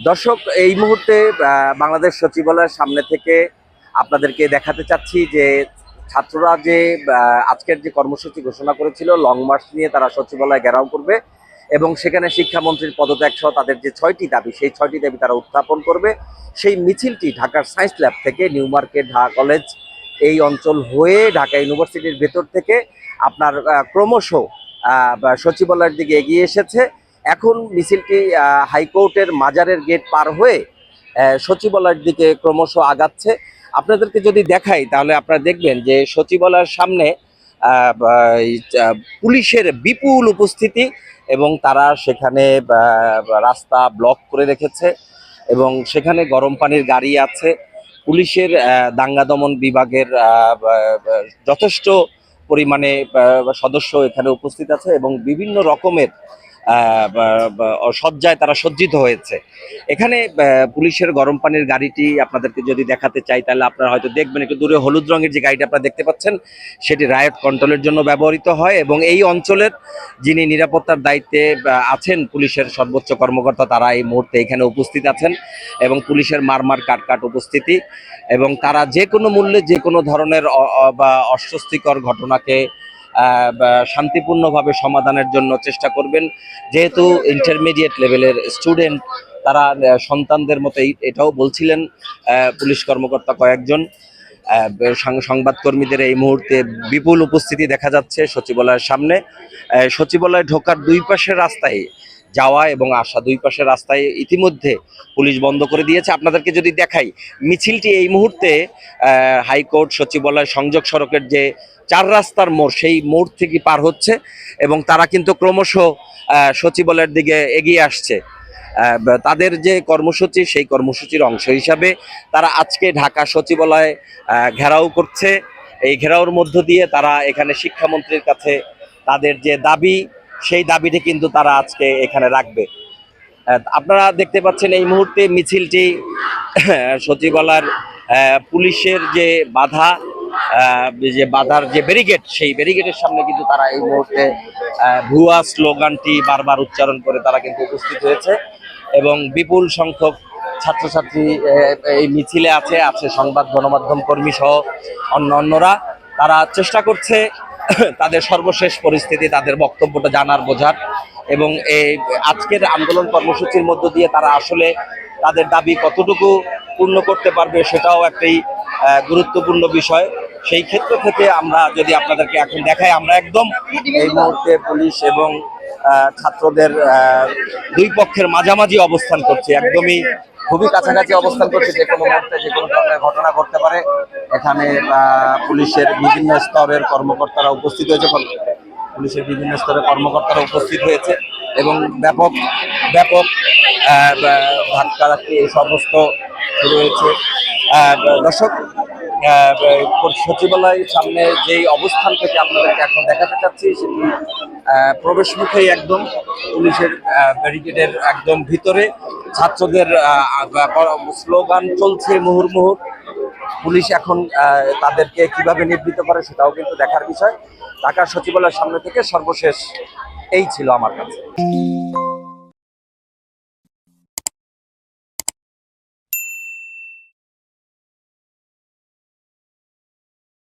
দর্শক, এই মুহূর্তে বাংলাদেশ সচিবালয়ের সামনে থেকে আপনাদেরকে দেখাতে চাচ্ছি যে ছাত্ররা যে আজকের যে কর্মসূচি ঘোষণা করেছিল লং মার্চ নিয়ে, তারা সচিবালয় ঘেরাও করবে এবং সেখানে শিক্ষামন্ত্রীর পদত্যাগ সহ তাদের যে 6টি দাবি, সেই 6টি দাবি তারা উত্থাপন করবে। সেই মিছিলটি ঢাকার সায়েন্স ল্যাব থেকে নিউ মার্কেট, ঢাকা কলেজ এই অঞ্চল হয়ে ঢাকা ইউনিভার্সিটির ভেতর থেকে আপনার ক্রমশ সচিবালয়ের দিকে এগিয়ে এসেছে। এখন মিছিলটি হাইকোর্টের মাজারের গেট পার হয়ে সচিবালয়ের দিকে ক্রমশ আগাচ্ছে। আপনাদেরকে যদি দেখাই তাহলে আপনারা দেখবেন যে সচিবালয়ের সামনে পুলিশের বিপুল উপস্থিতি এবং তারা সেখানে রাস্তা ব্লক করে রেখেছে এবং সেখানে গরম পানির গাড়ি আছে। পুলিশের দাঙ্গা দমন বিভাগের যথেষ্ট পরিমাণে সদস্য এখানে উপস্থিত আছে এবং বিভিন্ন রকমের সজ্জায় তারা সজ্জিত হয়েছে। এখানে পুলিশের গরম পানির গাড়িটি আপনাদেরকে যদি দেখাতে চাই তাহলে আপনারা হয়তো দেখবেন, একটু দূরে হলুদ রঙের যে গাড়িটা আপনারা দেখতে পাচ্ছেন সেটি রায়ট কন্ট্রোলের জন্য ব্যবহৃত হয় এবং এই অঞ্চলের যিনি নিরাপত্তার দায়িত্বে আছেন পুলিশের সর্বোচ্চ কর্মকর্তা, তারা এই মুহূর্তে এখানে উপস্থিত আছেন এবং পুলিশের মারমার কাটকাট উপস্থিতি এবং তারা যে কোনো মূল্যে যে কোনো ধরনের বা অস্বস্তিকর ঘটনাকে শান্তিপূর্ণভাবে সমাধানের জন্য চেষ্টা করবেন। যেহেতু ইন্টারমিডিয়েট লেভেলের স্টুডেন্ট, তারা সন্তানদের মতো এটাও বলছিলেন পুলিশ কর্মকর্তা কয়েকজন। সংবাদকর্মীদের এই মুহূর্তে বিপুল উপস্থিতি দেখা যাচ্ছে সচিবালয়ের সামনে। সচিবালয়ে ঢোকার দুই পাশের রাস্তায় যাওয়া এবং আসা, দুই পাশের রাস্তায় ইতিমধ্যে পুলিশ বন্ধ করে দিয়েছে। আপনাদেরকে যদি দেখাই, মিছিলটি এই মুহূর্তে হাইকোর্ট সচিবালয় সংযোগ সড়কের যে 4 রাস্তার মোড়, সেই মোড় থেকে পার হচ্ছে এবং তারা কিন্তু ক্রমশ সচিবালয়ের দিকে এগিয়ে আসছে। তাদের যে কর্মসূচি, সেই কর্মসূচির অংশ হিসাবে তারা আজকে ঢাকা সচিবালয় ঘেরাও করছে। এই ঘেরাওর মধ্য দিয়ে তারা এখানে শিক্ষামন্ত্রীর কাছে তাদের যে দাবি, সেই দাবিটি কিন্তু তারা আজকে এখানে রাখবে। আপনারা দেখতে পাচ্ছেন এই মুহূর্তে মিছিলটি সচিবালয়ের পুলিশের যে বাধার যে ব্যারিকেড, সেই ব্যারিকেডের সামনে কিন্তু তারা এই মুহূর্তে ভুয়া স্লোগানটি বারবার উচ্চারণ করে তারা কিন্তু উপস্থিত হয়েছে এবং বিপুল সংখ্যক ছাত্রছাত্রী এই মিছিলে আছে সংবাদ গণমাধ্যম কর্মী সহ অন্যরা। তারা চেষ্টা করছে তাদের সর্বশেষ পরিস্থিতি, তাদের বক্তব্যটা জানার, বোঝার এবং এই আজকের আন্দোলন কর্মসূচির মধ্য দিয়ে তারা আসলে তাদের দাবি কতটুকু পূর্ণ করতে পারবে সেটাও একটি গুরুত্বপূর্ণ বিষয়। সেই ক্ষেত্র থেকে আমরা যদি আপনাদেরকে এখন দেখাই, আমরা একদম এই মুহূর্তে পুলিশ এবং ছাত্রদের দুই পক্ষের মাঝামাঝি অবস্থান করছি, একদমই খুবই কাছাকাছি অবস্থান করছে। যে কোনো মুহূর্তে যে কোনো ধরনের ঘটনা ঘটতে পারে। এখানে পুলিশের বিভিন্ন স্তরের কর্মকর্তারা উপস্থিত হয়েছে, উপস্থিত হয়েছে এবং ব্যাপক ব্যাপক ধাক্কাধাক্কি এই সমস্ত শুরু হয়েছে। দর্শক, সচিবালয়ের সামনে যেই অবস্থান থেকে আপনাদেরকে এখন দেখাতে চাচ্ছি, সেটি প্রবেশ মুখেই একদম পুলিশের ব্যারিকেডের একদম ভিতরে ছাত্রদের স্লোগান চলছে মুহুর্মুহু। পুলিশ এখন তাদেরকে কিভাবে নিবৃত্ত করে সেটাও কিন্তু দেখার বিষয়। ঢাকার সচিবালয়ের সামনে থেকে সর্বশেষ এই ছিল আমার কাছে।